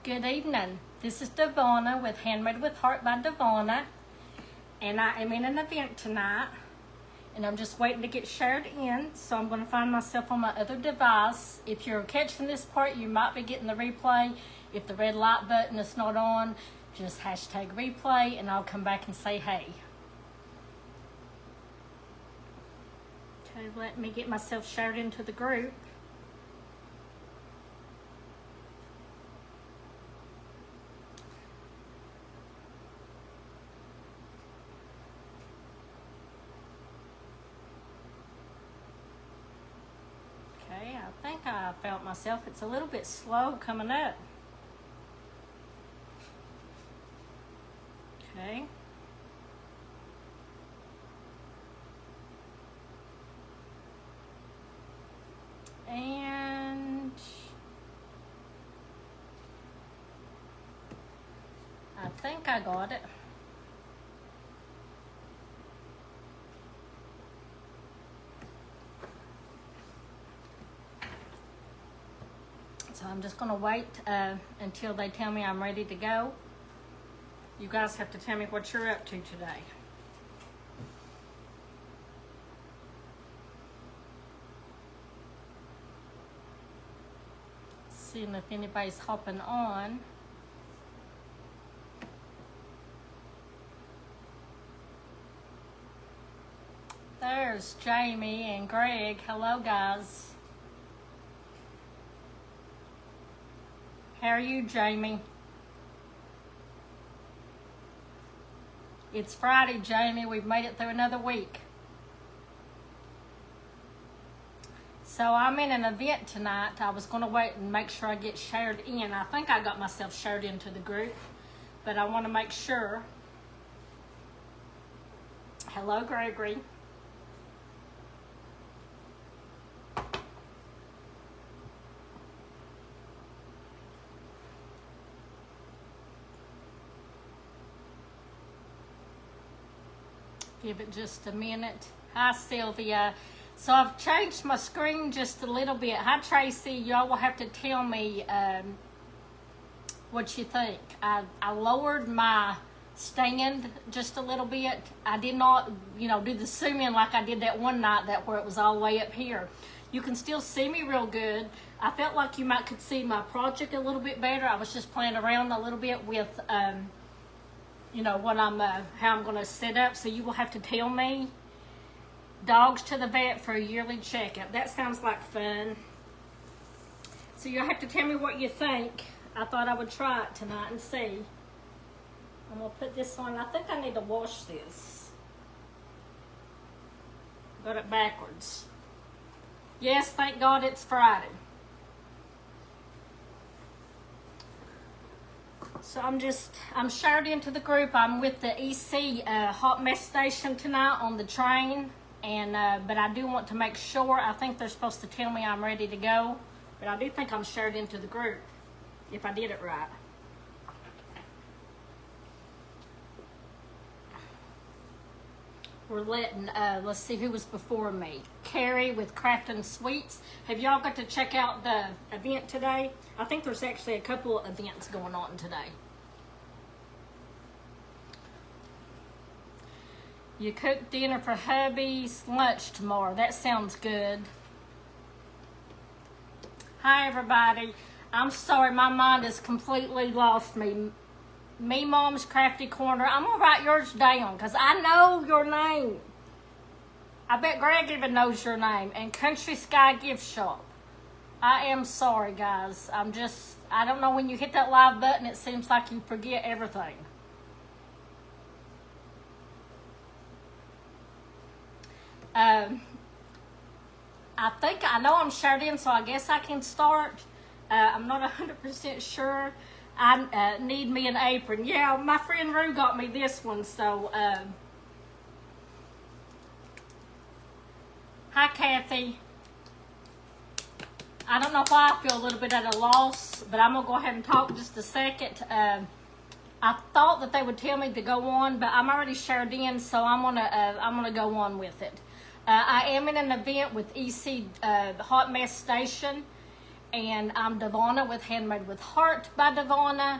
Good evening. This is Devonna with Handmade with Heart by Devonna. And I am in an event tonight. And I'm just waiting to get shared in. So I'm going to find myself on my other device. If you're catching this part, you might be getting the replay. If the red light button is not on, just hashtag replay and I'll come back and say hey. Okay, let me get myself shared into the group. Okay, I think I felt myself. It's a little bit slow coming up. Okay. And I think I got it. So I'm just gonna wait until they tell me I'm ready to go. You guys have to tell me what you're up to today. Seeing if anybody's hopping on. There's Jamie and Greg. Hello, guys. How are you, Jamie? It's Friday, Jamie. We've made it through another week. So I'm in an event tonight. I was going to wait and make sure I get shared in. I think I got myself shared into the group, but I want to make sure. Hello, Gregory. Give it just a minute. Hi, Sylvia. So I've changed my screen just a little bit. Hi, Tracy. Y'all will have to tell me what you think. I lowered my stand just a little bit. I did not, do the zoom in like I did that one night where it was all the way up here. You can still see me real good. I felt like you might could see my project a little bit better. I was just playing around a little bit with what how I'm gonna set up. So you will have to tell me. Dogs to the vet for a yearly checkup. That sounds like fun. So you'll have to tell me what you think. I thought I would try it tonight and see. I'm gonna put this on. I think I need to wash this. Got it backwards. Yes, thank God it's Friday. So I'm shared into the group. I'm with the EC hot mess station tonight on the train. And but I do want to make sure. I think they're supposed to tell me I'm ready to go. But I do think I'm shared into the group, if I did it right. We're letting, let's see who was before me. Carrie with Craftin' Sweets. Have y'all got to check out the event today? I think there's actually a couple of events going on today. You cook dinner for hubby's lunch tomorrow. That sounds good. Hi, everybody. I'm sorry, my mind has completely lost me. Me Mom's Crafty Corner. I'm going to write yours down because I know your name. I bet Greg even knows your name. And Country Sky Gift Shop. I am sorry, guys. I don't know, when you hit that live button, it seems like you forget everything. I know I'm shared in, so I guess I can start. I'm not 100% sure. I need me an apron. Yeah, my friend Rue got me this one, so hi, Kathy. I don't know why I feel a little bit at a loss, but I'm gonna go ahead and talk just a second. I thought that they would tell me to go on, but I'm already shared in, so I'm gonna go on with it. I am in an event with EC Hot Mess Station, And I'm Devonna with Handmade with Heart by Devonna.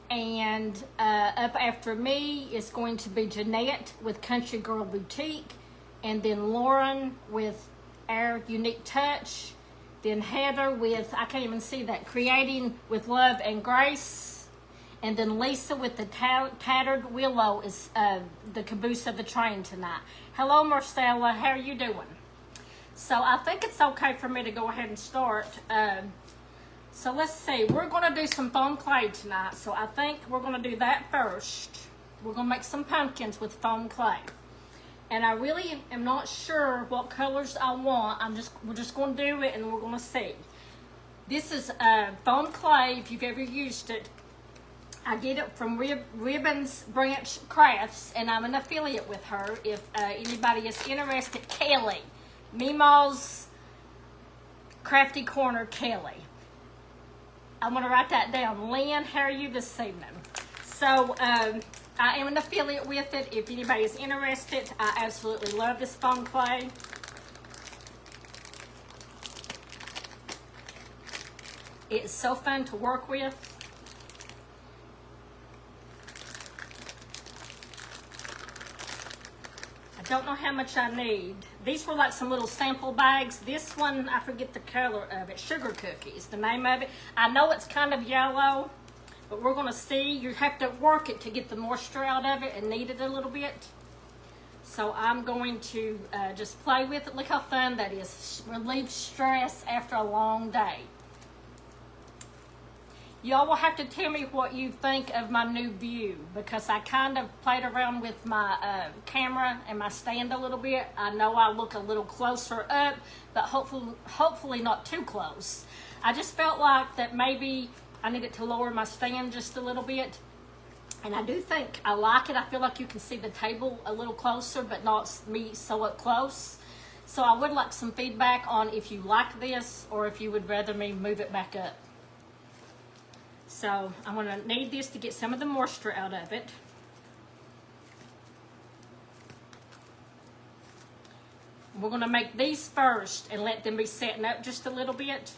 And up after me is going to be Jeanette with Country Girl Boutique. And then Lauren with Our Unique Touch. Then Heather with, I can't even see that, Creating with Love and Grace. And then Lisa with the Tattered Willow is the caboose of the train tonight. Hello, Marcella. How are you doing? So I think it's okay for me to go ahead and start. So let's see. We're going to do some foam clay tonight. So I think we're going to do that first. We're going to make some pumpkins with foam clay. And I really am not sure what colors I want. We're just going to do it and we're going to see. This is foam clay, if you've ever used it. I get it from Ribbons Branch Crafts, and I'm an affiliate with her. If anybody is interested, Kelly. Meemaw's Crafty Corner, Kelly. I'm going to write that down. Lynn, how are you this evening? So, I am an affiliate with it. If anybody is interested, I absolutely love this foam clay. It's so fun to work with. I don't know how much I need. These were like some little sample bags. This one, I forget the color of it. Sugar Cookies, the name of it. I know it's kind of yellow, but we're going to see. You have to work it to get the moisture out of it and knead it a little bit. So I'm going to just play with it. Look how fun that is. Relieve stress after a long day. Y'all will have to tell me what you think of my new view, because I kind of played around with my camera and my stand a little bit. I know I look a little closer up, but hopefully not too close. I just felt like that maybe I needed to lower my stand just a little bit. And I do think I like it. I feel like you can see the table a little closer, but not me so up close. So I would like some feedback on if you like this or if you would rather me move it back up. So I'm going to knead this to get some of the moisture out of it. We're going to make these first and let them be setting up just a little bit.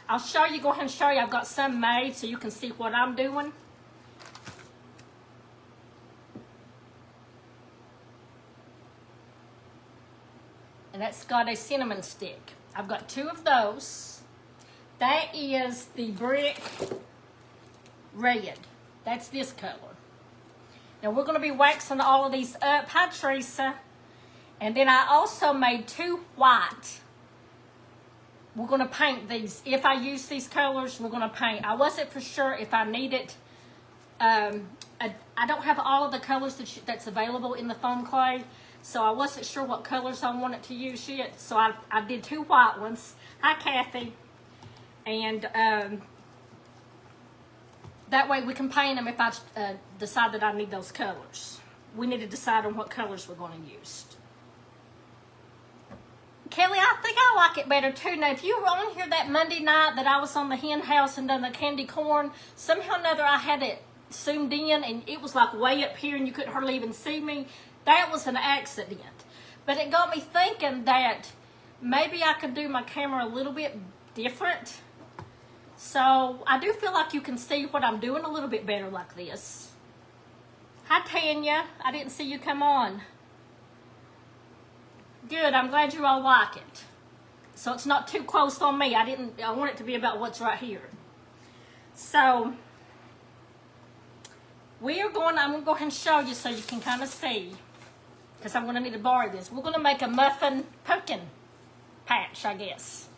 I'll show you, go ahead and show you. I've got some made so you can see what I'm doing. And that's got a cinnamon stick. I've got 2 of those. That is the brick red. That's this color. Now we're going to be waxing all of these up. Hi, Teresa. And then I also made 2 white. We're going to paint these. If I use these colors, we're going to paint. I wasn't for sure if I needed. I don't have all of the colors that's available in the foam clay. So I wasn't sure what colors I wanted to use yet. So I did 2 white ones. Hi, Kathy. And that way we can paint them if I decide that I need those colors. We need to decide on what colors we're going to use. Kelly, I think I like it better too. Now, if you were on here that Monday night that I was on the hen house and done the candy corn, somehow or another I had it zoomed in and it was like way up here and you couldn't hardly even see me. That was an accident. But it got me thinking that maybe I could do my camera a little bit different. So I do feel like you can see what I'm doing a little bit better like this. Hi, Tanya. I didn't see you come on. Good. I'm glad you all like it. So it's not too close on me. I want it to be about what's right here. So I'm going to go ahead and show you so you can kind of see, because I'm going to need to borrow this. We're going to make a muffin pumpkin patch, I guess.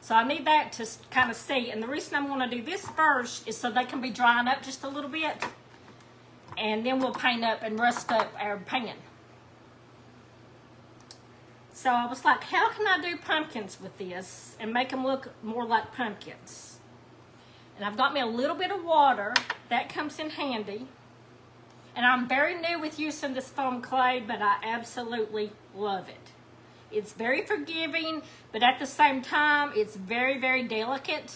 So I need that to kind of see. And the reason I'm going to do this first is so they can be drying up just a little bit. And then we'll paint up and rust up our pan. So I was like, how can I do pumpkins with this and make them look more like pumpkins? And I've got me a little bit of water. That comes in handy. And I'm very new with using this foam clay, but I absolutely love it. It's very forgiving, but at the same time, it's very, very delicate.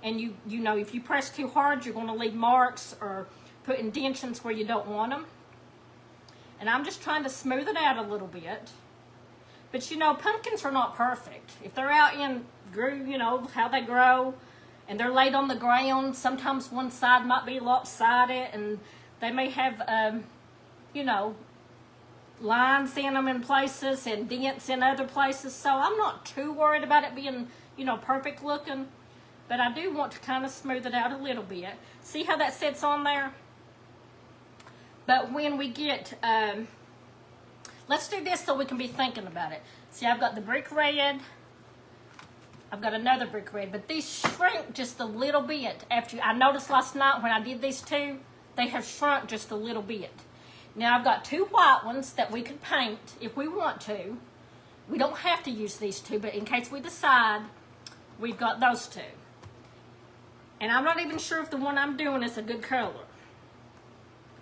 And you know, if you press too hard, you're going to leave marks or put indentions where you don't want them. And I'm just trying to smooth it out a little bit. But you know, pumpkins are not perfect. If they're out in you know, how they grow, and they're laid on the ground, sometimes one side might be lopsided, and they may have, you know, lines in them in places and dents in other places. So I'm not too worried about it being, you know, perfect looking. But I do want to kind of smooth it out a little bit. See how that sits on there? But when we get, let's do this so we can be thinking about it. See, I've got the brick red. I've got another brick red. But these shrink just a little bit. I noticed last night when I did these two, they have shrunk just a little bit. Now I've got two white ones that we could paint if we want to. We don't have to use these two, but in case we decide, we've got those two. And I'm not even sure if the one I'm doing is a good color.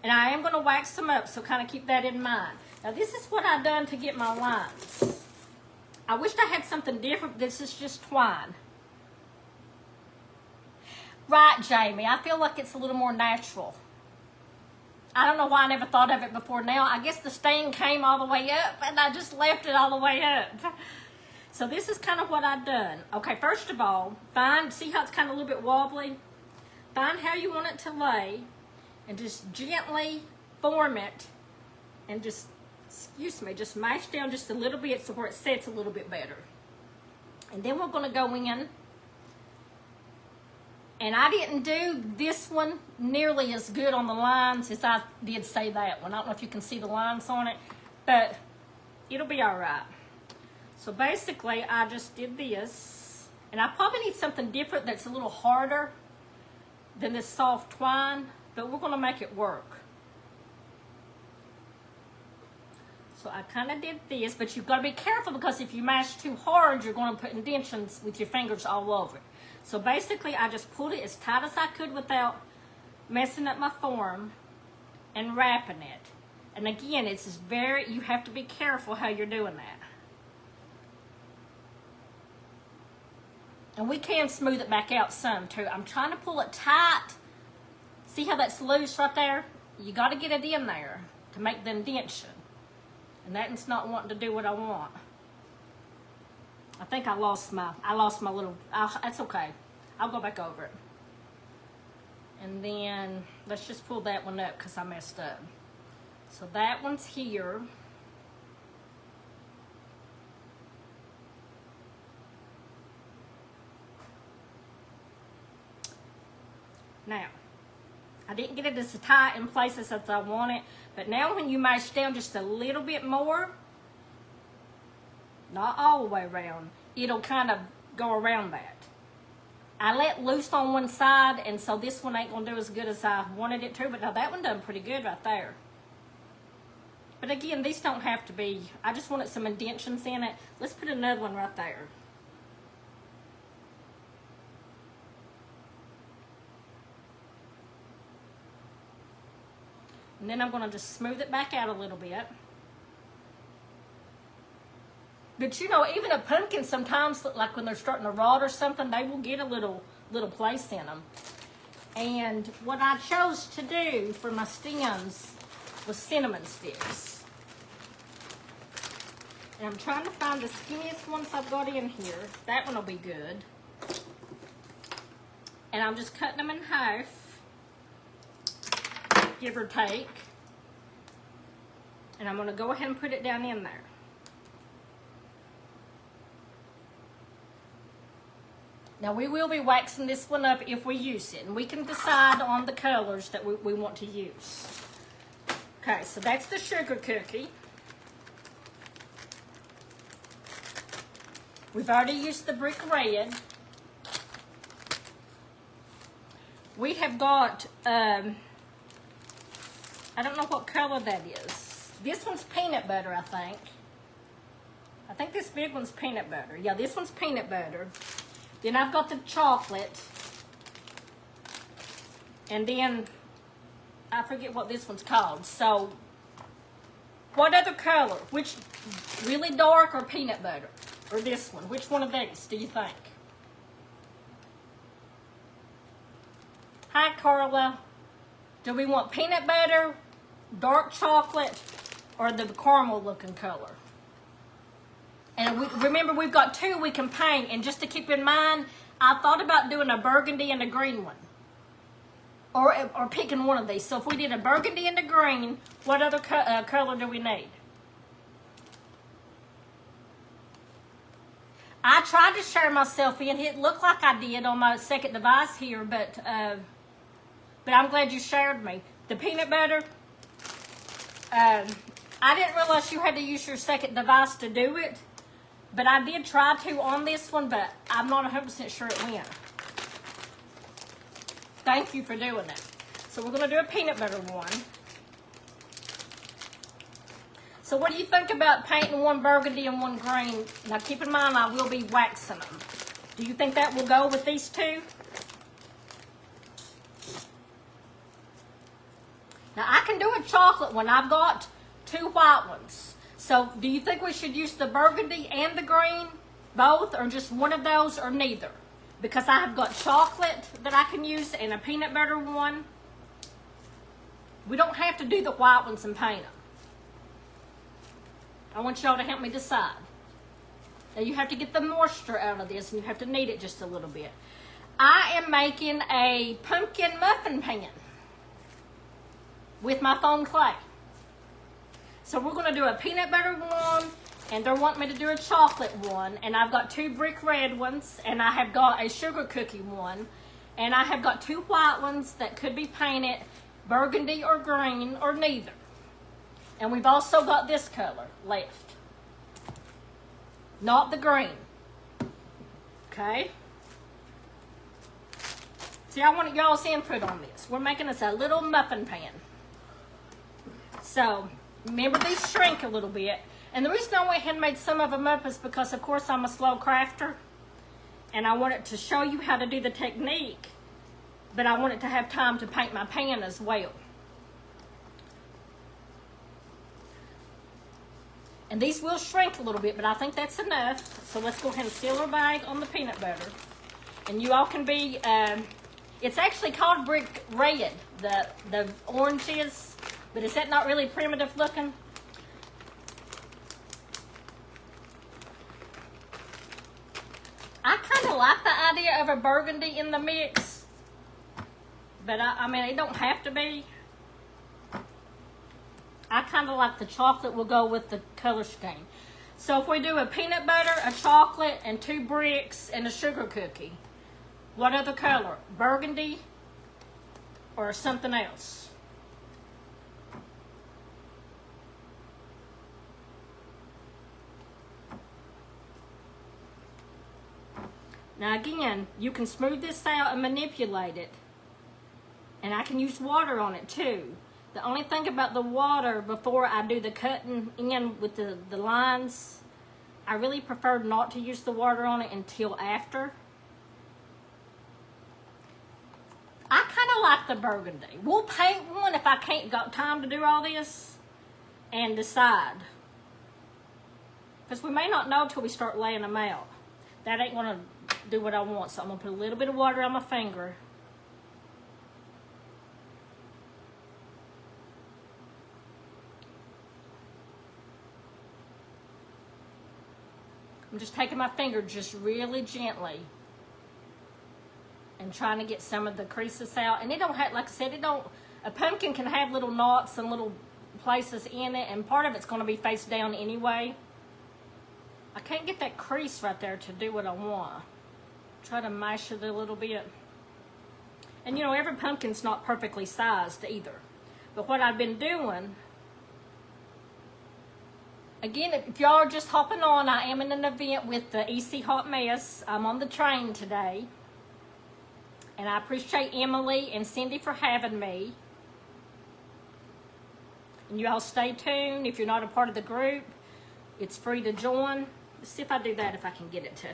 And I am going to wax them up, so kind of keep that in mind. Now this is what I've done to get my lines. I wished I had something different. This is just twine. Right, Jamie, I feel like it's a little more natural. I don't know why I never thought of it before now. I guess the stain came all the way up, and I just left it all the way up. So this is kind of what I've done. Okay, first of all, see how it's kind of a little bit wobbly? Find how you want it to lay, and just gently form it, and just, just mash down just a little bit so where it sets a little bit better. And then we're going to go in, and I didn't do this one nearly as good on the lines as I did say that one. I don't know if you can see the lines on it, but it'll be all right. So basically, I just did this, and I probably need something different that's a little harder than this soft twine, but we're going to make it work. So I kind of did this, but you've got to be careful because if you mash too hard, you're going to put indentions with your fingers all over it. So basically, I just pulled it as tight as I could without messing up my form and wrapping it. And again, it's you have to be careful how you're doing that. And we can smooth it back out some too. I'm trying to pull it tight. See how that's loose right there? You got to get it in there to make the indention. And that's not wanting to do what I want. I think I lost my little, that's okay. I'll go back over it. And then let's just pull that one up because I messed up. So that one's here. Now, I didn't get it as tight in places as I want it, but now when you mash down just a little bit more, not all the way around, it'll kind of go around that. I let loose on one side, and so this one ain't going to do as good as I wanted it to, but now that one done pretty good right there. But again, these don't have to be, I just wanted some indentions in it. Let's put another one right there. And then I'm going to just smooth it back out a little bit. But you know, even a pumpkin sometimes, like when they're starting to rot or something, they will get a little place in them. And what I chose to do for my stems was cinnamon sticks. And I'm trying to find the skinniest ones I've got in here. That one will be good. And I'm just cutting them in half, give or take. And I'm going to go ahead and put it down in there. Now we will be waxing this one up if we use it, and we can decide on the colors that we want to use. Okay, so that's the sugar cookie. We've already used the brick red. We have got, I don't know what color that is. This one's peanut butter, I think. I think this big one's peanut butter. Yeah, this one's peanut butter. Then I've got the chocolate. And then, I forget what this one's called. So, what other color? Which, really dark or peanut butter? Or this one? Which one of these do you think? Hi, Carla. Do we want peanut butter, dark chocolate, or the caramel looking color? And remember, we've got 2 we can paint. And just to keep in mind, I thought about doing a burgundy and a green one. Or picking one of these. So if we did a burgundy and a green, what other color do we need? I tried to share myself in. It looked like I did on my second device here, but I'm glad you shared me. The peanut butter, I didn't realize you had to use your second device to do it, but I did try to on this one, but I'm not 100% sure it went. Thank you for doing that. So we're going to do a peanut butter one. So what do you think about painting one burgundy and one green? Now keep in mind I will be waxing them. Do you think that will go with these 2? Now I can do a chocolate one. I've got 2 white ones. So do you think we should use the burgundy and the green? Both, or just one of those, or neither? Because I have got chocolate that I can use and a peanut butter one. We don't have to do the white ones and paint them. I want y'all to help me decide. Now you have to get the moisture out of this and you have to knead it just a little bit. I am making a pumpkin muffin pan with my foam clay. So we're going to do a peanut butter one, and they're wanting me to do a chocolate one, and I've got 2 brick red ones, and I have got a sugar cookie one, and I have got 2 white ones that could be painted burgundy or green or neither. And we've also got this color left. Not the green. Okay? See, I want y'all's input on this. We're making us a little muffin pan. So, remember these shrink a little bit. And the reason I went ahead and made some of them up is because, of course, I'm a slow crafter. And I wanted to show you how to do the technique. But I wanted to have time to paint my pan as well. And these will shrink a little bit, but I think that's enough. So let's go ahead and seal our bag on the peanut butter. And you all can be, it's actually called brick red, the orange is. But is that not really primitive looking? I kind of like the idea of a burgundy in the mix. But I mean, it don't have to be. I kind of like the chocolate will go with the color scheme. So if we do a peanut butter, a chocolate, and 2 bricks, and a sugar cookie, what other color? Burgundy or something else? Now again, you can smooth this out and manipulate it. And I can use water on it too. The only thing about the water before I do the cutting in with the lines, I really prefer not to use the water on it until after. I kind of like the burgundy. We'll paint one if I can't got time to do all this and decide. Because we may not know till we start laying them out. That ain't going to do what I want. So I'm going to put a little bit of water on my finger. I'm just taking my finger just really gently and trying to get some of the creases out. And it don't have, like I said, a pumpkin can have little knots and little places in it, and part of it's going to be face down anyway. I can't get that crease right there to do what I want. Try to mash it a little bit. And you know, every pumpkin's not perfectly sized either. But what I've been doing, again, if y'all are just hopping on, I am in an event with the EC Hot Mess. I'm on the train today. And I appreciate Emily and Cindy for having me. And you all stay tuned. If you're not a part of the group, it's free to join. Let's see if I do that, if I can get it to.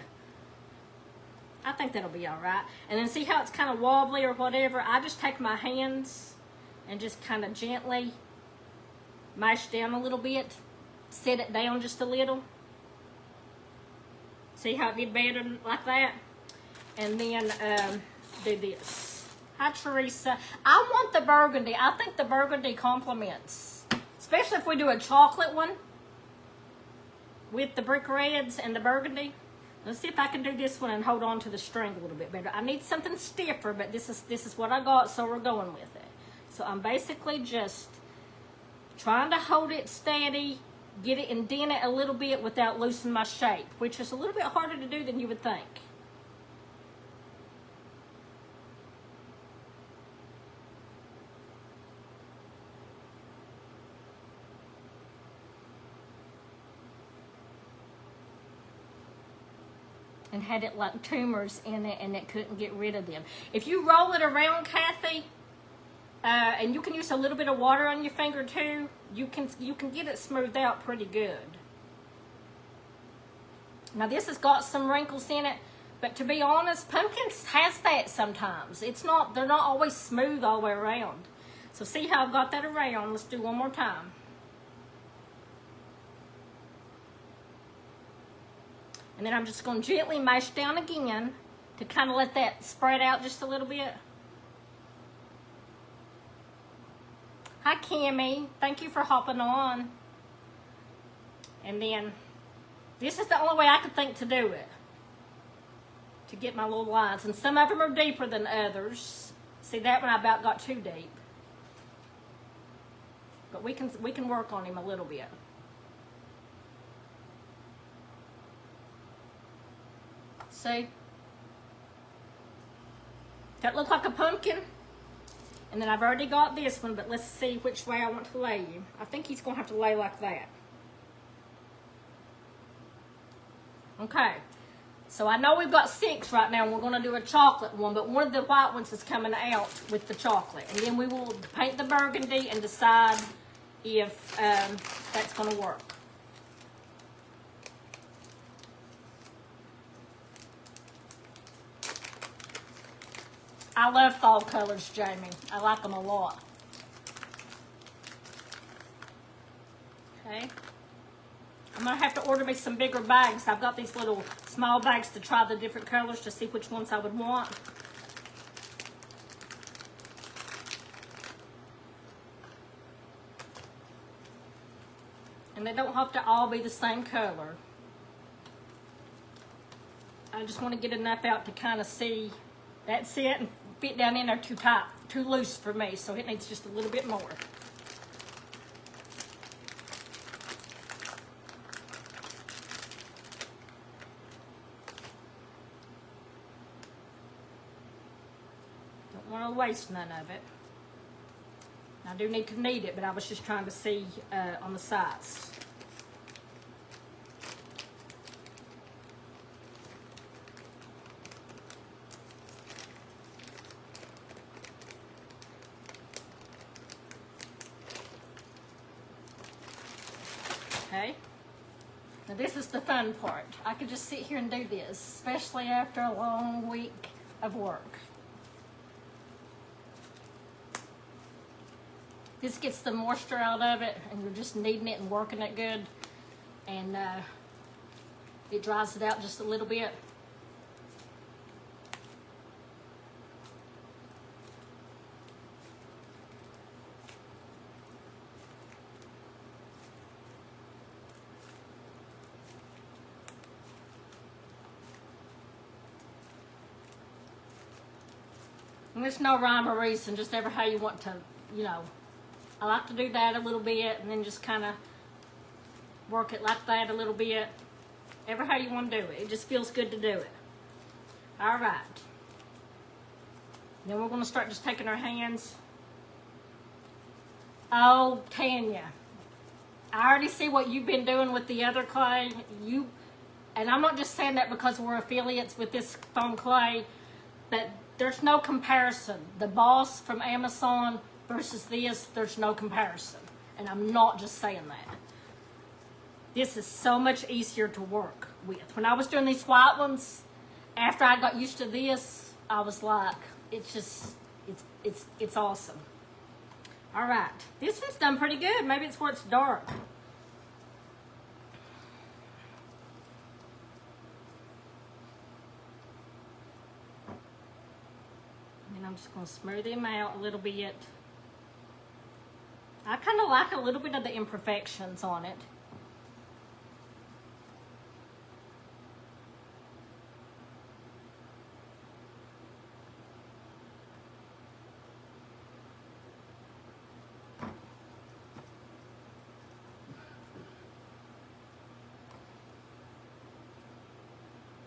I think that'll be all right. And then see how it's kind of wobbly or whatever. I just take my hands and just kind of gently mash down a little bit. Set it down just a little. See how it did better like that? And then do this. Hi, Teresa. I want the burgundy. I think the burgundy complements. Especially if we do a chocolate one. with the brick reds and the burgundy. Let's see if I can do this one and hold on to the string a little bit better. I need something stiffer, but this is what I got, so we're going with it. So I'm basically just trying to hold it steady, get it indent it a little bit without loosening my shape, which is a little bit harder to do than you would think. And had it like tumors in it, and it couldn't get rid of them. If you roll it around, Kathy, and you can use a little bit of water on your finger too, you can get it smoothed out pretty good. Now this has got some wrinkles in it, but to be honest, pumpkins has that sometimes. They're not always smooth all the way around. So see how I've got that around? Let's do one more time. And then I'm just going to gently mash down again to kind of let that spread out just a little bit. Hi, Cammie. Thank you for hopping on. And then, this is the only way I could think to do it. To get my little lines. And some of them are deeper than others. See, that one I about got too deep. But we can work on him a little bit. See? That look like a pumpkin? And then I've already got this one, but let's see which way I want to lay you. I think he's going to have to lay like that. Okay. So I know we've got 6 right now, and we're going to do a chocolate one, but one of the white ones is coming out with the chocolate. And then we will paint the burgundy and decide if that's going to work. I love fall colors, Jamie. I like them a lot. Okay. I'm going to have to order me some bigger bags. I've got these little small bags to try the different colors to see which ones I would want. And they don't have to all be the same color. I just want to get enough out to kind of see. That's it. And fit down in there too tight, too loose for me, so it needs just a little bit more. Don't want to waste none of it. I do need to knead it, but I was just trying to see on the sides. Okay. Now this is the fun part. I could just sit here and do this, especially after a long week of work. This gets the moisture out of it, and you're just kneading it and working it good. And it dries it out just a little bit. And there's no rhyme or reason, just ever how you want to, you know. I like to do that a little bit and then just kind of work it like that a little bit. Ever how you want to do it. It just feels good to do it. All right. Then we're going to start just taking our hands. Oh, Tanya. I already see what you've been doing with the other clay. And I'm not just saying that because we're affiliates with this foam clay, but there's no comparison. The Boss from Amazon versus this, there's no comparison. And I'm not just saying that. This is so much easier to work with. When I was doing these white ones, after I got used to this, I was like, it's awesome. All right, this one's done pretty good. Maybe it's where it's dark. And I'm just going to smooth them out a little bit. I kind of like a little bit of the imperfections on it.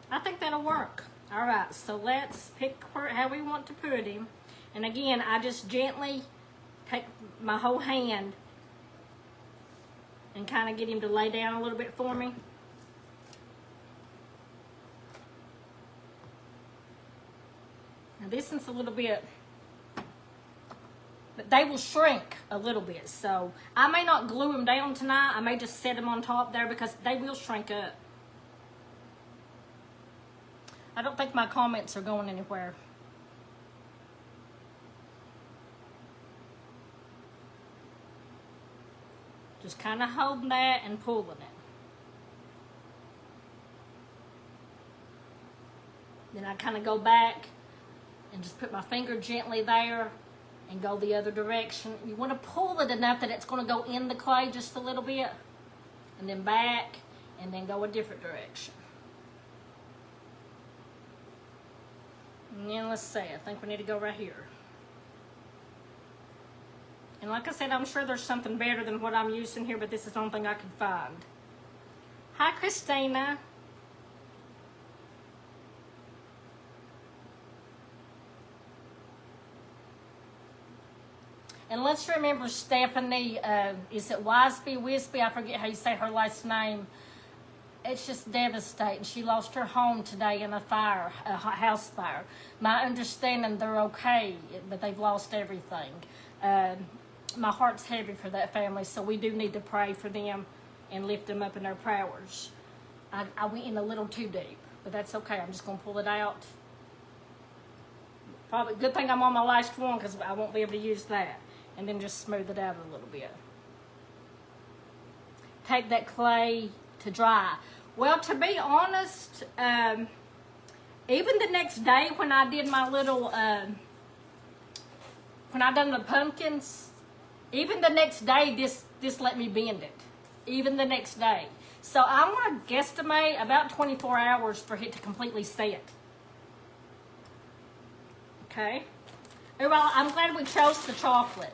I think that'll work. All right, so let's pick how we want to put him. And again, I just gently take my whole hand and kind of get him to lay down a little bit for me. Now this one's a little bit, but they will shrink a little bit. So I may not glue them down tonight. I may just set them on top there because they will shrink up. I don't think my comments are going anywhere. Just kind of holding that and pulling it. Then I kind of go back and just put my finger gently there and go the other direction. You want to pull it enough that it's going to go in the clay just a little bit. And then back and then go a different direction. And then let's see, I think we need to go right here. And like I said, I'm sure there's something better than what I'm using here, but this is the only thing I could find. Hi, Christina. And let's remember Stephanie, is it Wispy? I forget how you say her last name. It's just devastating. She lost her home today in a fire, a house fire. My understanding, they're okay, but they've lost everything. My heart's heavy for that family, so we do need to pray for them and lift them up in our prayers. I went in a little too deep, but that's okay. I'm just going to pull it out. Probably good thing I'm on my last one because I won't be able to use that. And then just smooth it out a little bit. Take that clay to dry. Well, to be honest, even the next day when I did my little, when I done the pumpkins, even the next day this let me bend it. Even the next day. So I'm going to guesstimate about 24 hours for it to completely set. Okay. Well, I'm glad we chose the chocolate.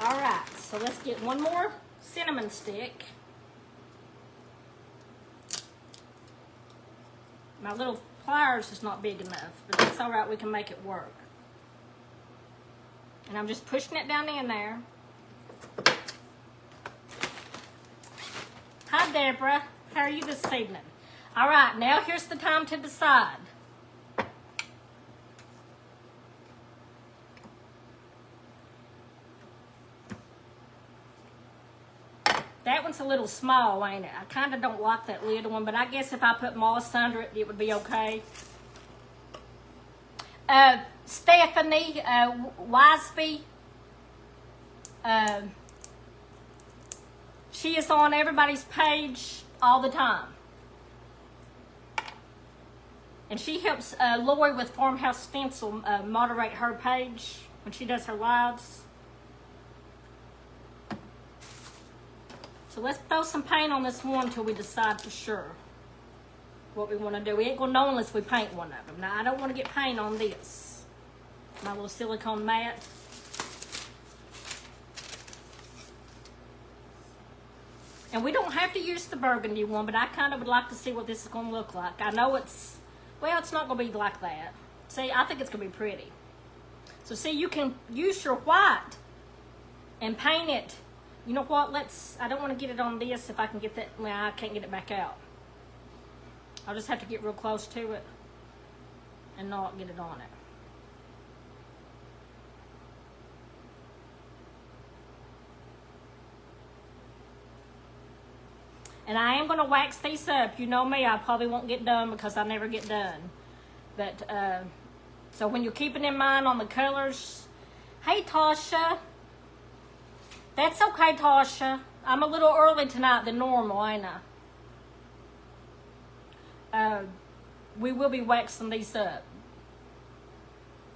All right, so let's get one more cinnamon stick. My little pliers is not big enough, but that's all right. We can make it work. And I'm just pushing it down in there. Hi, Deborah. How are you this evening? All right, now here's the time to decide. That one's a little small, ain't it? I kind of don't like that little one, but I guess if I put moss under it, it would be okay. Stephanie Wispy, she is on everybody's page all the time. And she helps Lori with Farmhouse Stencil moderate her page when she does her lives. So let's throw some paint on this one until we decide for sure what we want to do. We ain't going to know unless we paint one of them. Now, I don't want to get paint on this. My little silicone mat. And we don't have to use the burgundy one, but I kind of would like to see what this is going to look like. I know it's, well, it's not going to be like that. See, I think it's going to be pretty. So see, you can use your white and paint it. You know what, I don't want to get it on this if I can get that, well, I can't get it back out. I'll just have to get real close to it and not get it on it. And I am going to wax these up. You know me, I probably won't get done because I never get done. But, so when you're keeping in mind on the colors, hey Tasha. That's okay, Tasha. I'm a little early tonight than normal, ain't I? We will be waxing these up.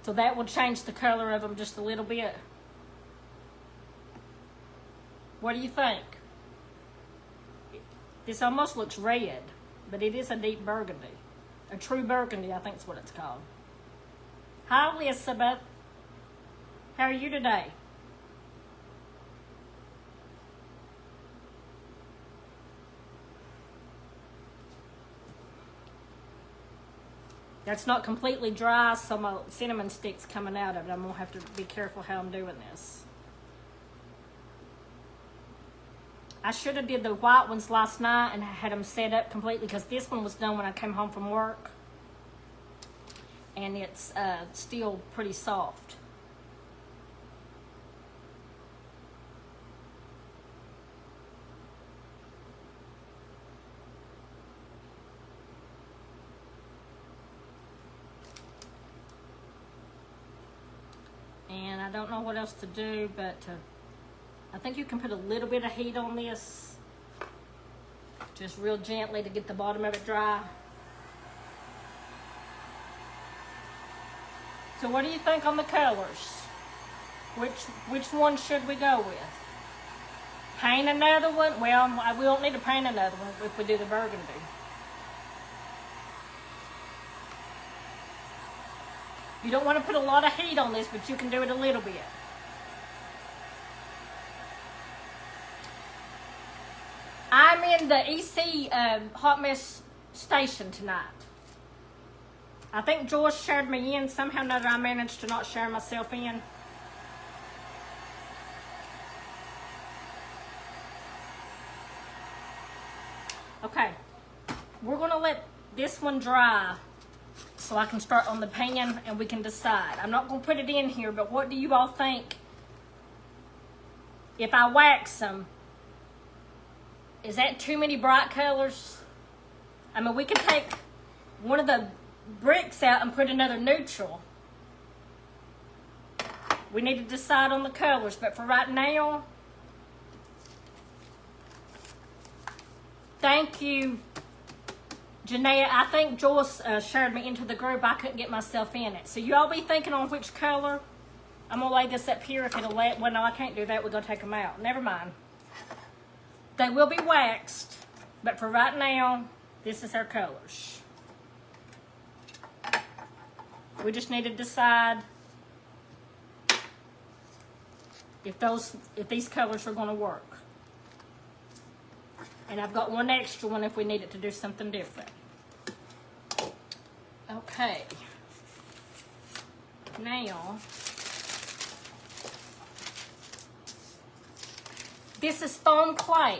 So that will change the color of them just a little bit. What do you think? This almost looks red, but it is a deep burgundy. A true burgundy, I think is what it's called. Hi, Elizabeth. How are you today? That's not completely dry, so my cinnamon stick's coming out of it. I'm gonna have to be careful how I'm doing this. I should have did the white ones last night and had them set up completely, because this one was done when I came home from work. And it's still pretty soft. And I don't know what else to do, but I think you can put a little bit of heat on this, just real gently to get the bottom of it dry. So what do you think on the colors? Which one should we go with? Paint another one? Well, we won't need to paint another one if we do the burgundy. You don't want to put a lot of heat on this, but you can do it a little bit. I'm in the EC hot mess station tonight. I think Joyce shared me in. Somehow or another I managed to not share myself in. Okay, we're gonna let this one dry so I can start on the pan and we can decide. I'm not gonna put it in here, but what do you all think? If I wax them, is that too many bright colors? I mean, we can take one of the bricks out and put another neutral. We need to decide on the colors, but for right now, thank you, Janaea. I think Joyce shared me into the group. I couldn't get myself in it. So you all be thinking on which color. I'm going to lay this up here if it'll let. Well, no, I can't do that. We're going to take them out. Never mind. They will be waxed, but for right now, this is our colors. We just need to decide if these colors are going to work. And I've got one extra one if we need it to do something different. Okay. Now, this is foam clay.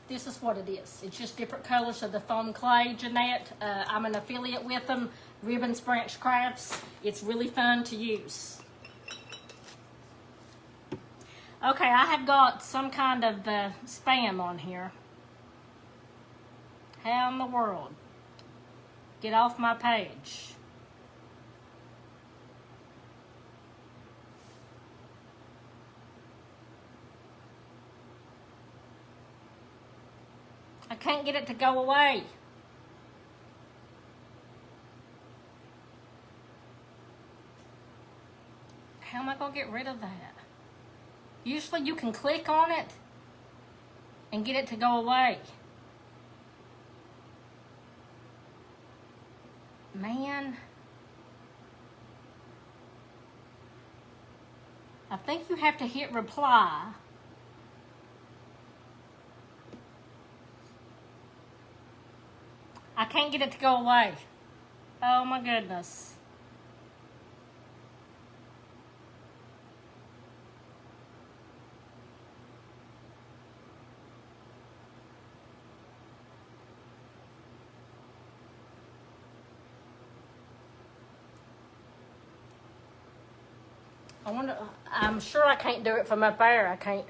This is what it is. It's just different colors of the foam clay, Jeanette. I'm an affiliate with them, Ribbons Branch Crafts. It's really fun to use. Okay, I have got some kind of spam on here. How in the world? Get off my page. I can't get it to go away. How am I going to get rid of that? Usually you can click on it and get it to go away. Man. I think you have to hit reply. I can't get it to go away. Oh my goodness. I wonder, I'm sure I can't do it from up there. I can't.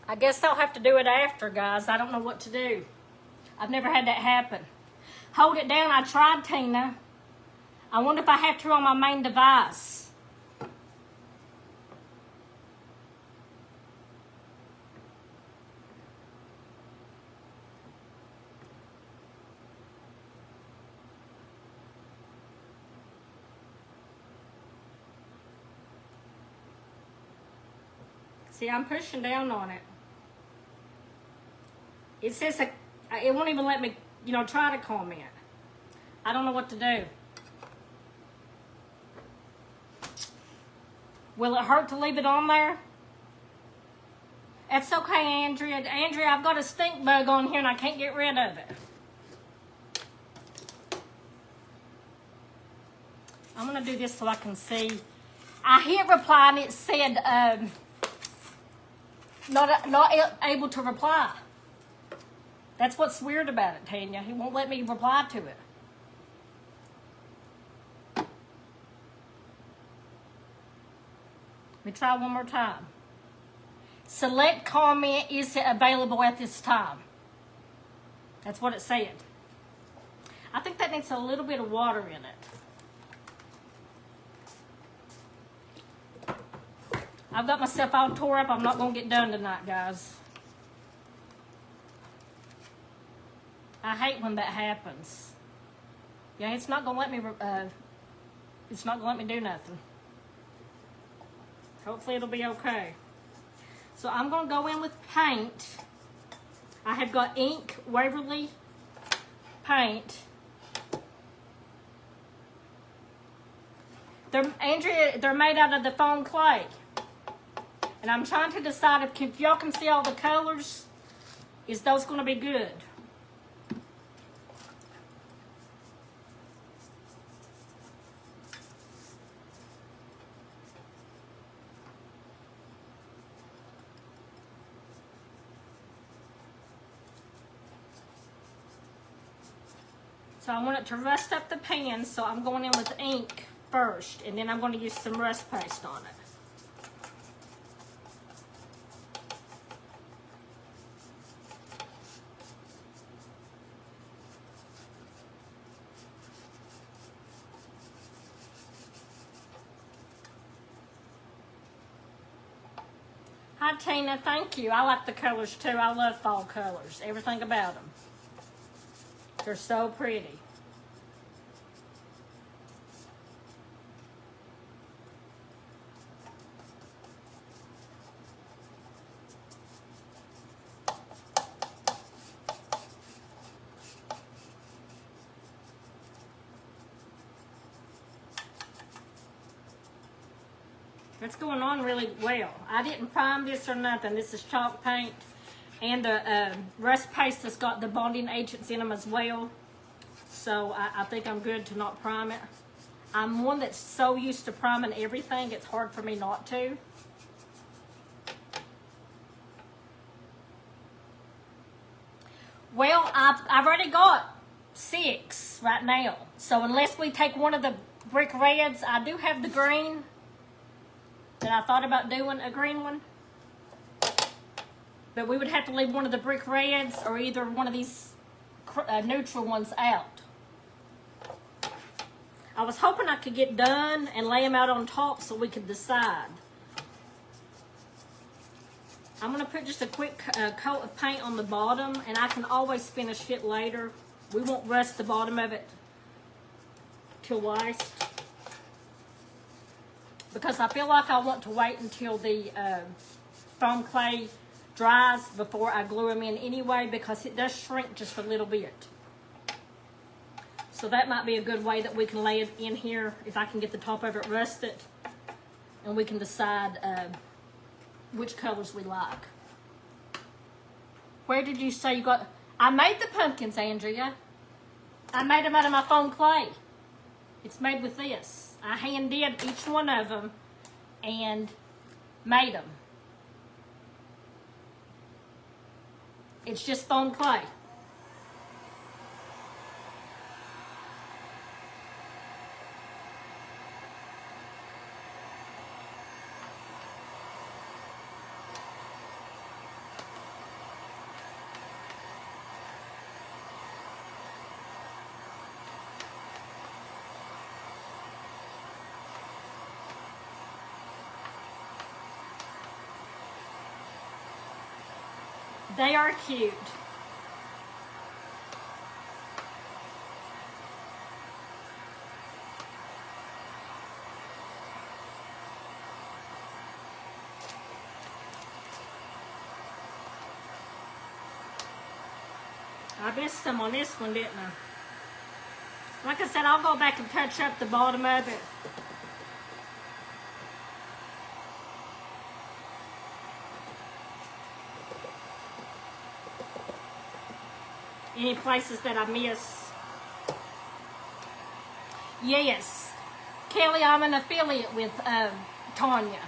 I guess I'll have to do it after, guys. I don't know what to do. I've never had that happen. Hold it down. I tried, Tina. I wonder if I have to on my main device. See, I'm pushing down on it. It says, it won't even let me, try to comment. I don't know what to do. Will it hurt to leave it on there? It's okay, Andrea. Andrea, I've got a stink bug on here and I can't get rid of it. I'm going to do this so I can see. I hit reply and it said not able to reply. That's what's weird about it, Tanya. He won't let me reply to it. Let me try one more time. Select comment isn't available at this time. That's what it said. I think that needs a little bit of water in it. I've got myself all tore up. I'm not going to get done tonight, guys. I hate when that happens. Yeah, it's not going to let me, it's not going to let me do nothing. Hopefully it'll be okay. So I'm going to go in with paint. I have got ink, Waverly paint. They're made out of the foam clay. And I'm trying to decide if y'all can see all the colors, is those going to be good? So I want it to rust up the pan, so I'm going in with ink first, and then I'm going to use some rust paste on it. Hi Tina, thank you. I like the colors too. I love fall colors. Everything about them. They're so pretty. It's going on really well. I didn't prime this or nothing. This is chalk paint. And the rust paste has got the bonding agents in them as well. So I think I'm good to not prime it. I'm one that's so used to priming everything, it's hard for me not to. Well, I've already got 6 right now. So unless we take one of the brick reds, I do have the green. That I thought about doing a green one. But we would have to leave one of the brick reds or either one of these neutral ones out. I was hoping I could get done and lay them out on top so we could decide. I'm going to put just a quick coat of paint on the bottom, and I can always finish it later. We won't rust the bottom of it till waste. Because I feel like I want to wait until the foam clay dries before I glue them in anyway, because it does shrink just a little bit. So that might be a good way that we can lay it in here if I can get the top of it rusted, and we can decide which colors we like. Where did you say you got? I made the pumpkins, Andrea. I made them out of my foam clay. It's made with this. I hand did each one of them and made them. It's just foam clay. They are cute. I missed some on this one, didn't I? Like I said, I'll go back and touch up the bottom of it. Any places that I miss? Yes. Kelly, I'm an affiliate with Tanya.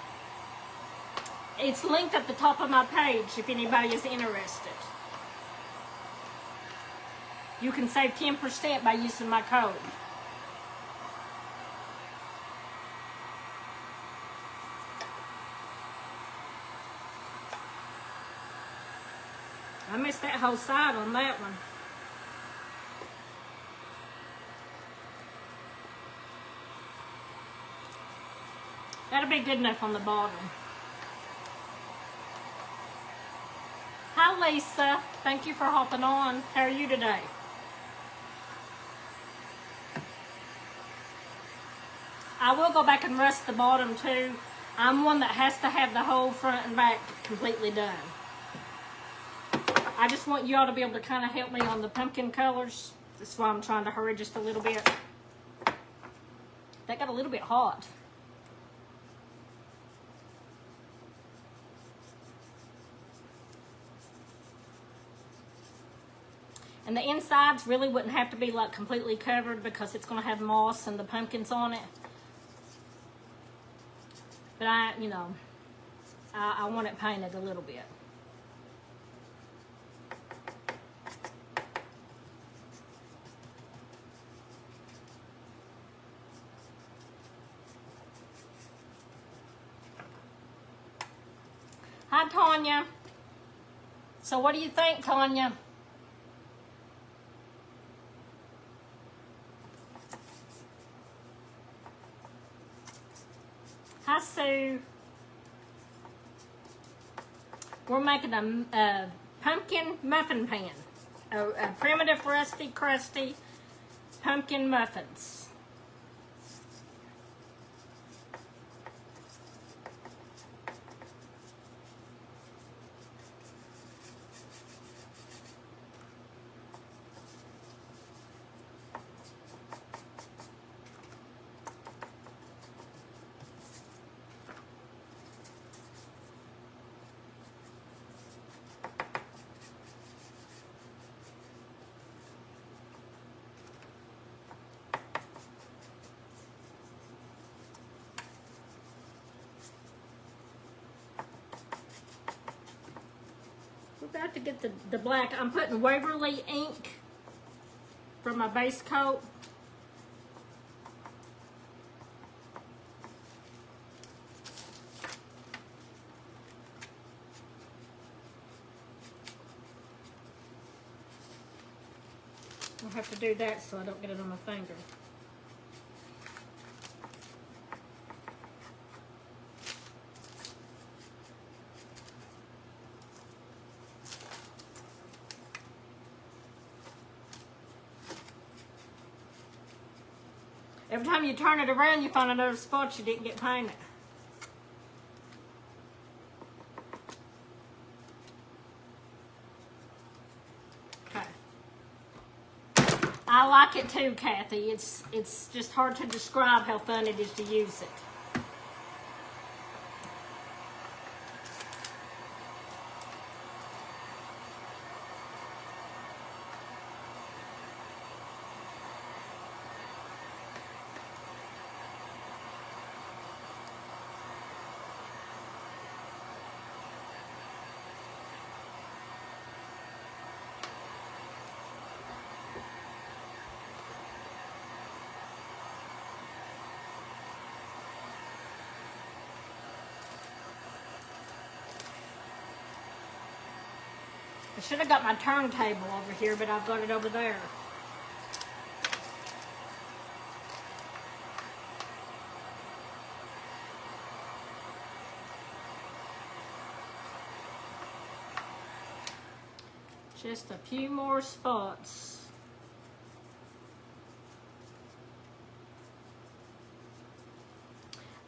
It's linked at the top of my page if anybody is interested. You can save 10% by using my code. I missed that whole side on that one. That'll be good enough on the bottom. Hi Lisa, thank you for hopping on. How are you today? I will go back and rust the bottom too. I'm one that has to have the whole front and back completely done. I just want you all to be able to kind of help me on the pumpkin colors. That's why I'm trying to hurry just a little bit. That got a little bit hot. And the insides really wouldn't have to be like completely covered because it's going to have moss and the pumpkins on it. But I want it painted a little bit. Hi, Tanya. So what do you think, Tanya? Hi, Sue. We're making a pumpkin muffin pan. A primitive, rusty, crusty pumpkin muffins. About to get the black. I'm putting Waverly ink for my base coat. I'll have to do that so I don't get it on my finger. Every time you turn it around, you find another spot you didn't get painted. Okay. I like it too, Kathy. It's just hard to describe how fun it is to use it. I should have got my turntable over here, but I've got it over there. Just a few more spots.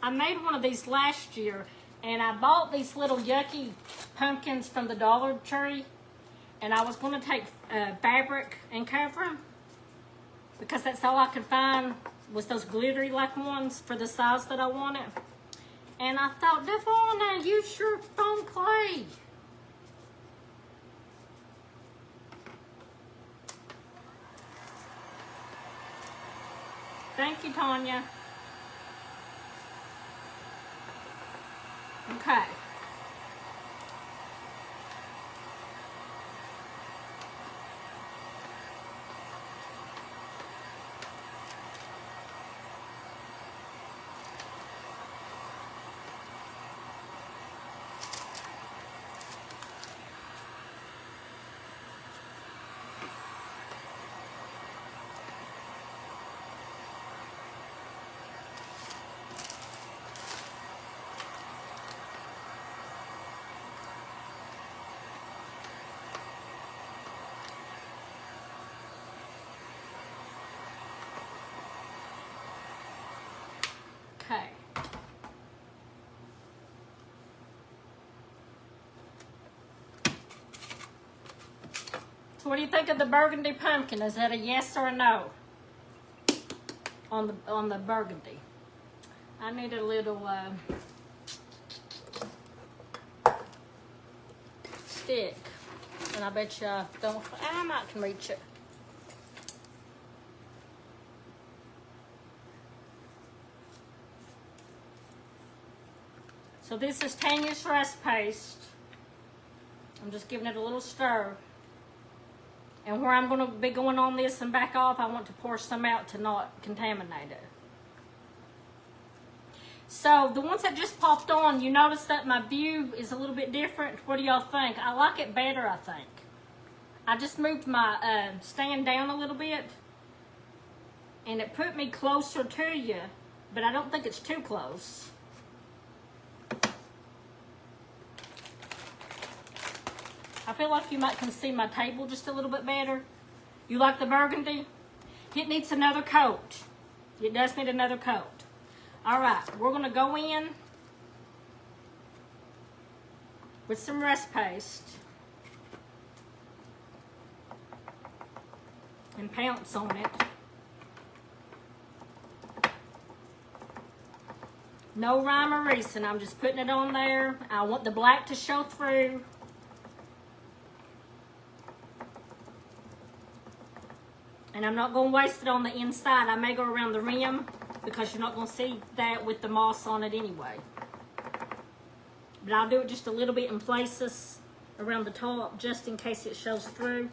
I made one of these last year, and I bought these little yucky pumpkins from the Dollar Tree. And I was going to take fabric and cover them because that's all I could find was those glittery like ones for the size that I wanted. And I thought, Devonna, use your foam clay. Thank you, Tanya. Okay. Okay. So what do you think of the burgundy pumpkin? Is that a yes or a no on the burgundy? I need a little stick, and I bet you don't. I might can reach it. So this is Tanya's rice paste. I'm just giving it a little stir. And where I'm going to be going on this and back off, I want to pour some out to not contaminate it. So the ones that just popped on, you notice that my view is a little bit different. What do y'all think? I like it better, I think. I just moved my stand down a little bit. And it put me closer to you, but I don't think it's too close. I feel like you might can see my table just a little bit better. You like the burgundy? It needs another coat. It does need another coat. All right, we're going to go in with some rest paste and pounce on it. No rhyme or reason. I'm just putting it on there. I want the black to show through. And I'm not going to waste it on the inside. I may go around the rim because you're not going to see that with the moss on it anyway. But I'll do it just a little bit in places around the top just in case it shows through.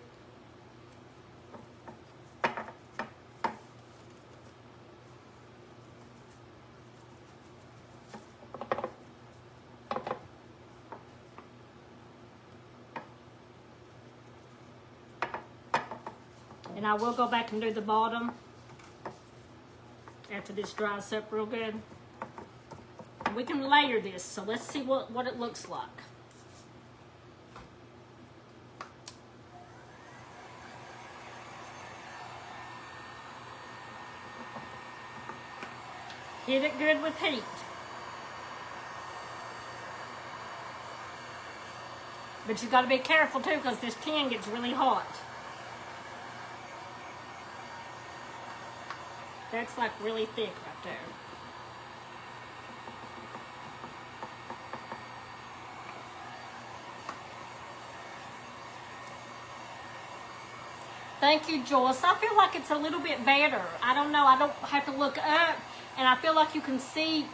And I will go back and do the bottom after this dries up real good. We can layer this, so let's see what it looks like. Hit it good with heat. But you've got to be careful too because this tin gets really hot. That's like really thick right there. Thank you, Joyce. I feel like it's a little bit better. I don't know. I don't have to look up, and I feel like you can see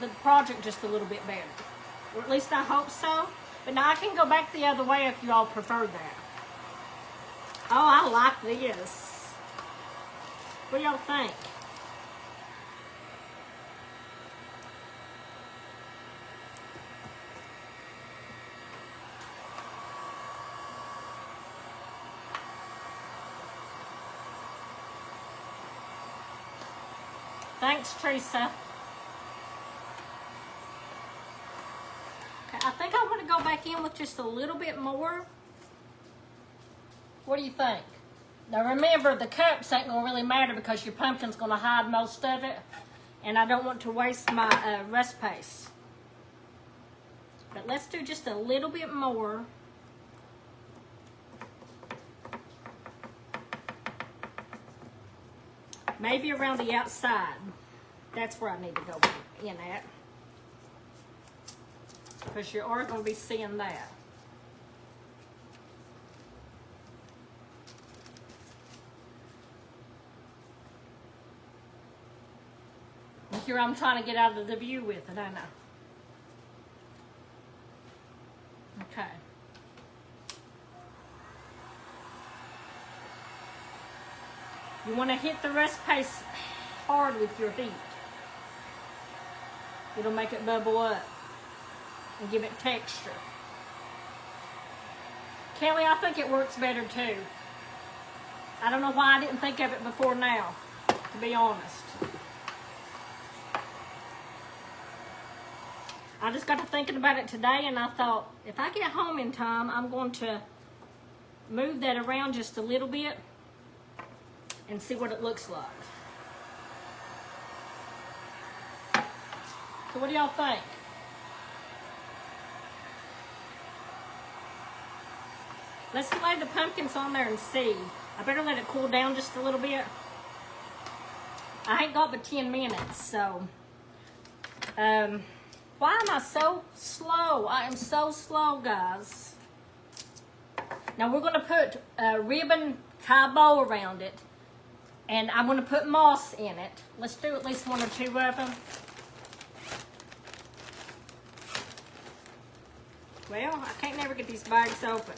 the project just a little bit better. Or at least I hope so. But now I can go back the other way if you all prefer that. Oh, I like this. What do y'all think? Thanks, Teresa. Okay, I think I want to go back in with just a little bit more. What do you think? Now remember, the cups ain't going to really matter because your pumpkin's going to hide most of it. And I don't want to waste my rest paste. But let's do just a little bit more. Maybe around the outside. That's where I need to go in at. Because you are going to be seeing that. Here I'm trying to get out of the view with it, I know. Okay. You want to hit the rest paste hard with your heat. It'll make it bubble up and give it texture. Kelly, I think it works better too. I don't know why I didn't think of it before now, to be honest. I just got to thinking about it today and I thought, if I get home in time, I'm going to move that around just a little bit and see what it looks like. So what do y'all think? Let's lay the pumpkins on there and see. I better let it cool down just a little bit. I ain't got but 10 minutes, so. Why am I so slow? I am so slow, guys. Now we're gonna put a ribbon tie bow around it. And I'm gonna put moss in it. Let's do at least 1 or 2 of them. Well, I can't never get these bags open.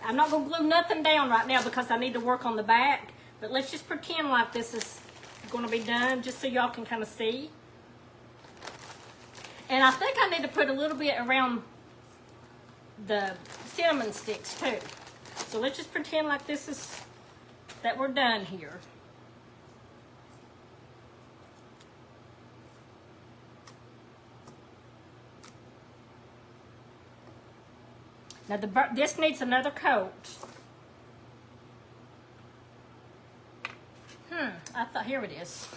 I'm not going to glue nothing down right now because I need to work on the back. But let's just pretend like this is going to be done just so y'all can kind of see. And I think I need to put a little bit around the cinnamon sticks too. So let's just pretend like this is, that we're done here. Now this needs another coat. Here it is.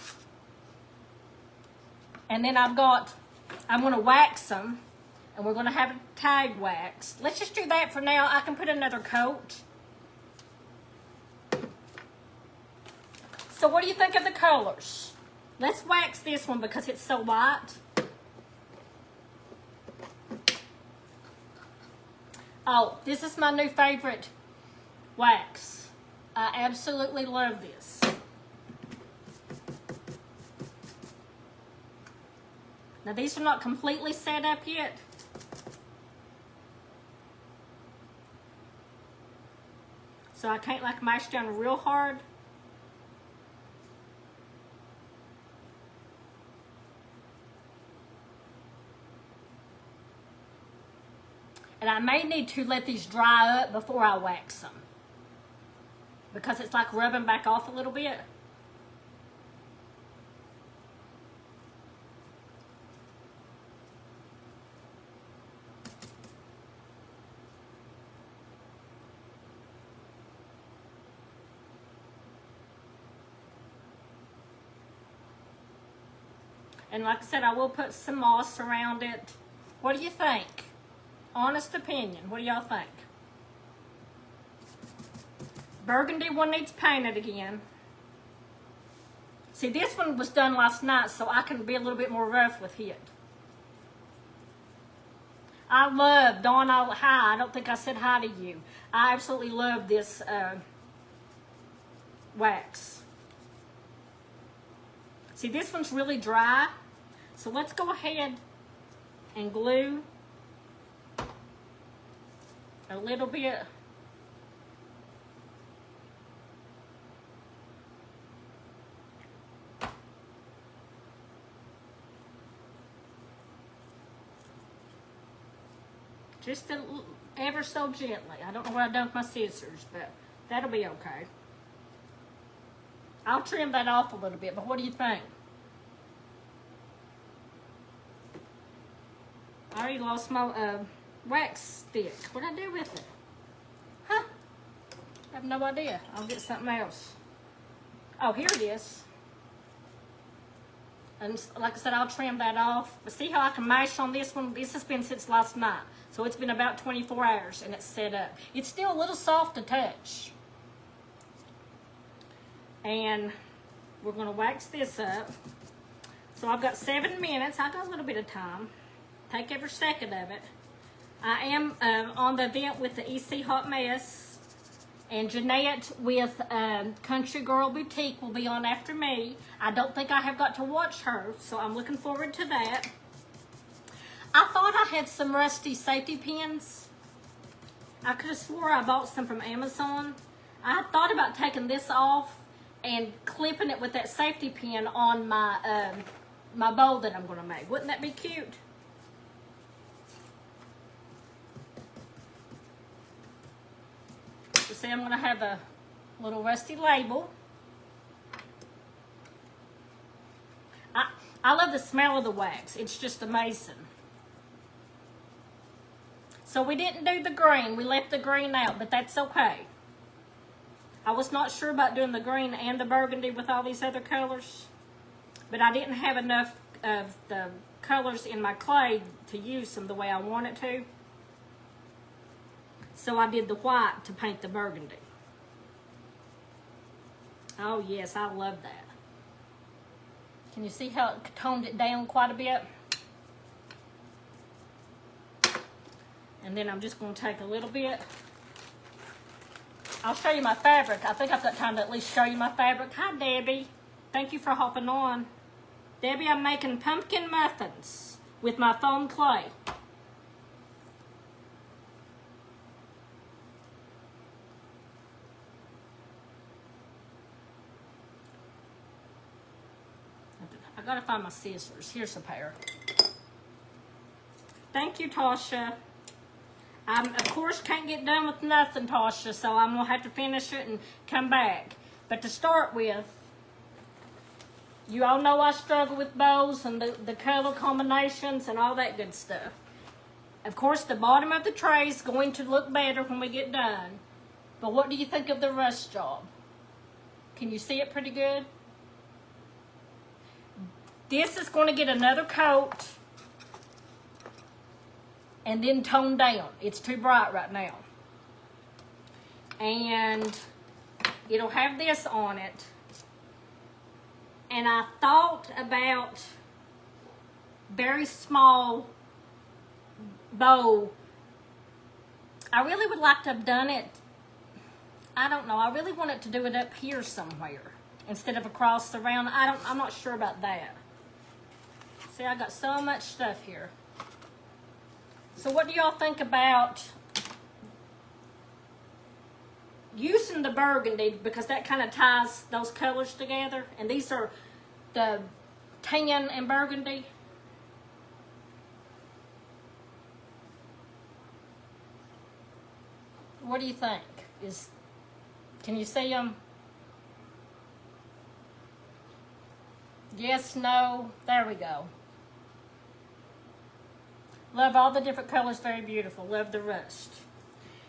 And then I'm going to wax them, and we're going to have a tag wax. Let's just do that for now. I can put another coat. So what do you think of the colors? Let's wax this one because it's so light. Oh, this is my new favorite wax. I absolutely love this. Now these are not completely set up yet. So I can't like mash down real hard. And I may need to let these dry up before I wax them. Because it's like rubbing back off a little bit. And like I said, I will put some moss around it. What do you think? Honest opinion. What do y'all think? Burgundy one needs painted again. See, this one was done last night, so I can be a little bit more rough with it. I love, Dawn, hi, I don't think I said hi to you. I absolutely love this wax. See, this one's really dry, so let's go ahead and glue a little bit. Just ever so gently. I don't know what I've done with my scissors, but that'll be okay. I'll trim that off a little bit, but what do you think? I already lost my wax stick. What did I do with it? Huh? I have no idea. I'll get something else. Oh, here it is. And like I said, I'll trim that off. But see how I can mash on this one? This has been since last night. So it's been about 24 hours and it's set up. It's still a little soft to touch. And we're going to wax this up. So I've got 7 minutes. I've got a little bit of time. Take every second of it. I am on the event with the EC Hot Mess. And Jeanette with Country Girl Boutique will be on after me. I don't think I have got to watch her, so I'm looking forward to that. I thought I had some rusty safety pins. I could have swore I bought some from Amazon. I thought about taking this off and clipping it with that safety pin on my my bowl that I'm going to make. Wouldn't that be cute? You see, I'm going to have a little rusty label. I love the smell of the wax. It's just amazing. So we didn't do the green. We left the green out, but that's okay. I was not sure about doing the green and the burgundy with all these other colors, but I didn't have enough of the colors in my clay to use them the way I wanted to. So I did the white to paint the burgundy. Oh yes, I love that. Can you see how it toned it down quite a bit? And then I'm just going to take a little bit. I'll show you my fabric. I think I've got time to at least show you my fabric. Hi, Debbie. Thank you for hopping on. Debbie, I'm making pumpkin muffins with my foam clay. I gotta find my scissors. Here's a pair. Thank you, Tasha. I, of course, can't get done with nothing, Tasha, so I'm going to have to finish it and come back. But to start with, you all know I struggle with bows and the color combinations and all that good stuff. Of course, the bottom of the tray is going to look better when we get done. But what do you think of the rust job? Can you see it pretty good? This is going to get another coat and then tone down. It's too bright right now. And it'll have this on it. And I thought about very small bow. I really would like to have done it, I don't know, I really wanted to do it up here somewhere instead of across the round. I'm not sure about that. See, I got so much stuff here. So what do y'all think about using the burgundy, because that kind of ties those colors together? And these are the tan and burgundy. What do you think? Can you see them? Yes, no, there we go. Love all the different colors, very beautiful. Love the rust.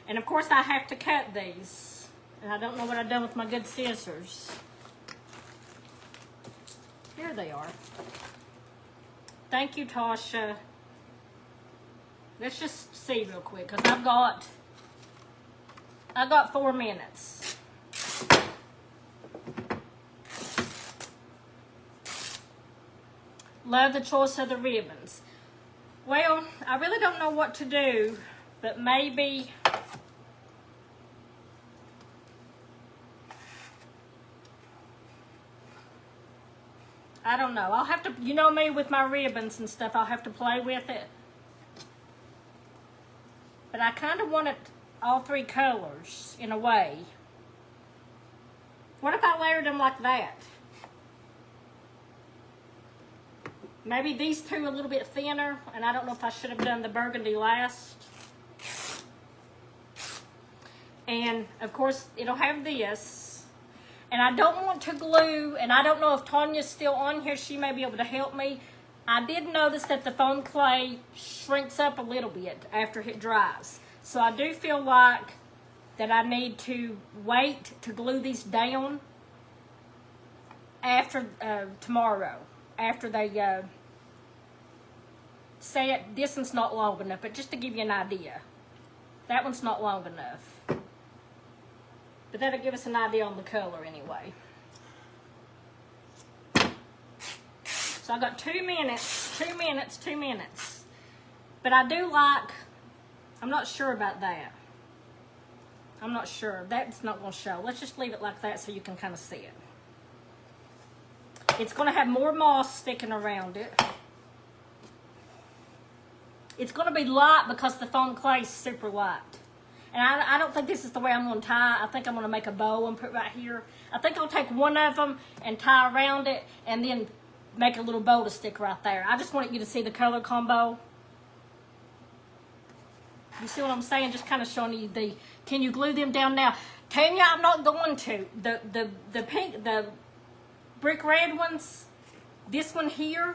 And of course I have to cut these. And I don't know what I've done with my good scissors. Here they are. Thank you, Tasha. Let's just see real quick, because I've got 4 minutes. Love the choice of the ribbons. Well, I really don't know what to do, but maybe I don't know. I'll have to, you know me with my ribbons and stuff, I'll have to play with it. But I kind of want it all 3 colors in a way. What if I layered them like that? Maybe these 2 a little bit thinner, and I don't know if I should have done the burgundy last. And of course, it'll have this. And I don't want to glue, and I don't know if Tanya's still on here. She may be able to help me. I did notice that the foam clay shrinks up a little bit after it dries. So I do feel like that I need to wait to glue these down after tomorrow. After they say it, this one's not long enough, but just to give you an idea. That one's not long enough. But that'll give us an idea on the color anyway. So I got 2 minutes, 2 minutes, 2 minutes. But I do like, I'm not sure about that. I'm not sure. That's not going to show. Let's just leave it like that so you can kind of see it. It's going to have more moss sticking around it. It's going to be light because the foam clay is super light. And I don't think this is the way I'm going to tie. I think I'm going to make a bow and put it right here. I think I'll take one of them and tie around it and then make a little bow to stick right there. I just wanted you to see the color combo. You see what I'm saying? Just kind of showing you the, can you glue them down now? Tanya, I'm not going to. The pink, the brick red ones, this one here,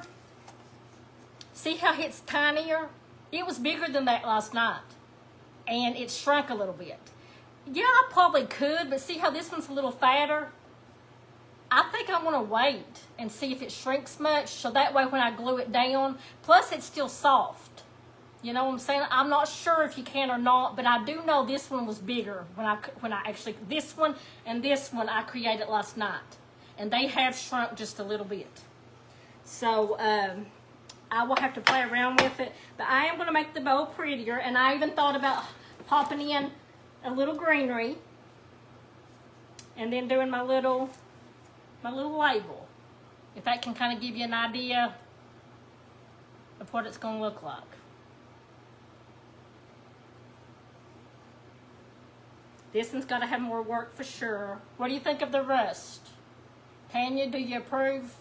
see how it's tinier? It was bigger than that last night. And it shrunk a little bit. Yeah, I probably could, but see how this one's a little fatter? I think I'm going to wait and see if it shrinks much, so that way when I glue it down, plus it's still soft. You know what I'm saying? I'm not sure if you can or not, but I do know this one was bigger when I actually, this one and this one I created last night. And they have shrunk just a little bit. So, I will have to play around with it, but I am going to make the bow prettier, and I even thought about popping in a little greenery and then doing my little label, if that can kind of give you an idea of what it's going to look like. This one's got to have more work for sure. What do you think of the rust? Tanya, do you approve?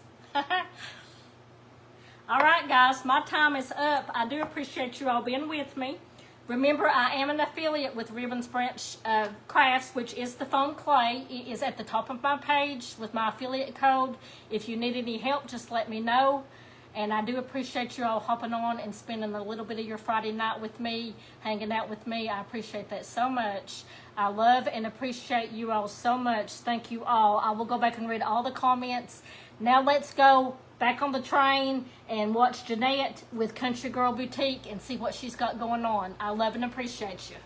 All right, guys, my time is up. I do appreciate you all being with me. Remember, I am an affiliate with Ribbons Branch Crafts, which is the foam clay. It is at the top of my page with my affiliate code. If you need any help, just let me know. And I do appreciate you all hopping on and spending a little bit of your Friday night with me, hanging out with me. I appreciate that so much. I love and appreciate you all so much. Thank you all. I will go back and read all the comments. Now let's go back on the train and watch Jeanette with Country Girl Boutique and see what she's got going on. I love and appreciate you.